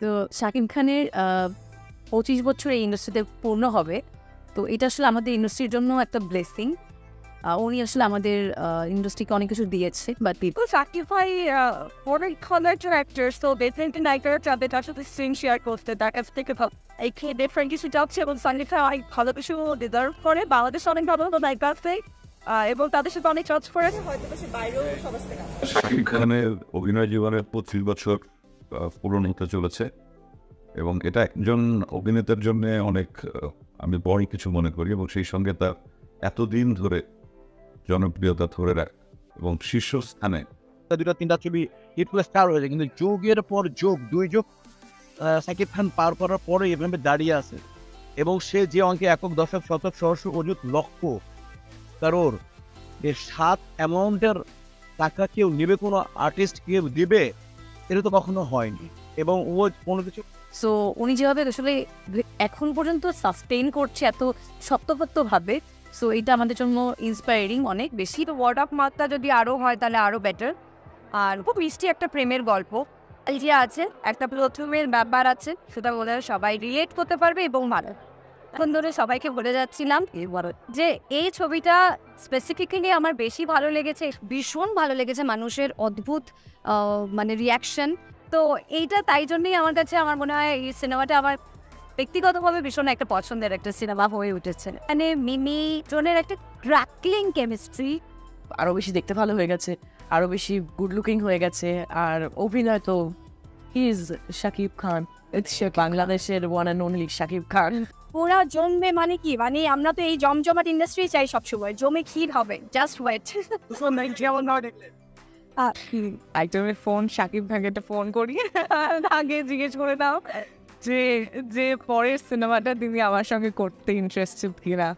তো শাকিব খানের 25 বছর এই ইন্ডাস্ট্রিতে পূর্ণ হবে, তো এটা আসলে আমাদের ইন্ডাস্ট্রির জন্য একটা ব্লেসিং। উনি আসলে আমাদের ইন্ডাস্ট্রিকে অনেক কিছু দিয়েছে, but People sacrifice foreign color directors, so they think the Niger তাদের সাথে সিন শেয়ার করতে, তার কাছ থেকে এই ডিফারেন্ট কিছু যাচ্ছে এবং সাকিব খান অনেক ভালো কিছু ডিজার্ভ করে। বাংলাদেশ অনেক ভালো নায়িকা আছে এবং তাদের সাথে অনেক কাজ করে, হয়তো সে বাইরেও সবার থেকে। শাকিব খানের অভিনয় জীবনের 25 বছর পূরণ হতে চলেছে এবং এটা একজন অভিনেতার জন্য অনেক আমি বড় কিছু মনে করি, এবং সেই সঙ্গে তার এতদিন ধরে জনপ্রিয়তা ধরে রাখ এবং শীর্ষস্থানে দুটা তিনটা ছবি হিট করে স্টার হয়েছে, কিন্তু যুগের পর যুগ 2 যুগ শাকিব খান পার করার পরে এভাবে দাঁড়িয়ে আছে এবং সে যে অঙ্কে একক দশক শতক সহস্র অযুত লক্ষ কারোর এর 7 অ্যামাউন্টের টাকা কেউ নেবে, কোনো আর্টিস্ট কেউ দেবে, এটা তো কখনো হয়নি। এবং ও কোনো কিছু সো উনি যেভাবে আসলে এখন পর্যন্ত সাস্টেইন করছে এত শক্তপোক্তভাবে, সো এটা আমাদের জন্য ইন্সপায়ারিং অনেক বেশি। তো ওয়ার্ড অফ মাউথটা যদি আরও হয় তাহলে আরও বেটার। আর খুব মিষ্টি একটা প্রেমের গল্প এই যে আছে, একটা প্রথমের ব্যাপার আছে, সেটা বলে সবাই রিলেট করতে পারবে এবং ভালো। এখন ধরে সবাইকে বলে যাচ্ছিলাম যে এই ছবিটা স্পেসিফিক্যালি আমার বেশি ভালো লেগেছে, ভীষণ ভালো লেগেছে মানুষের অদ্ভুত মানে রিয়াকশন। তো এইটা তাই জন্যই আমার কাছে আমার মনে হয় এই সিনেমাটা আমার ব্যক্তিগতভাবে ভীষণ একটা পছন্দের একটা সিনেমা হয়ে উঠেছে। মানে মিমি জনের একটা ক্র্যাকলিং কেমিস্ট্রি, আরও বেশি দেখতে ভালো হয়ে গেছে, আরও বেশি গুড লুকিং হয়ে গেছে। আর অভিনয় তো হি ইজ শাকিব খান, বাংলাদেশের one and only Shakib Khan. পুরা জমবে মানে কি, মানে আমরা তো এই জমজমাট ইন্ডাস্ট্রি চাই সবসময়, জমে ক্ষীর হবে, জাস্ট ওয়েট। একজনের ফোন, শাকিব খানকে একটা ফোন করি, আগে জিজ্ঞেস করে দাও যে পরের সিনেমাটা তিনি আমার সঙ্গে করতে ইন্টারেস্টেড কিনা।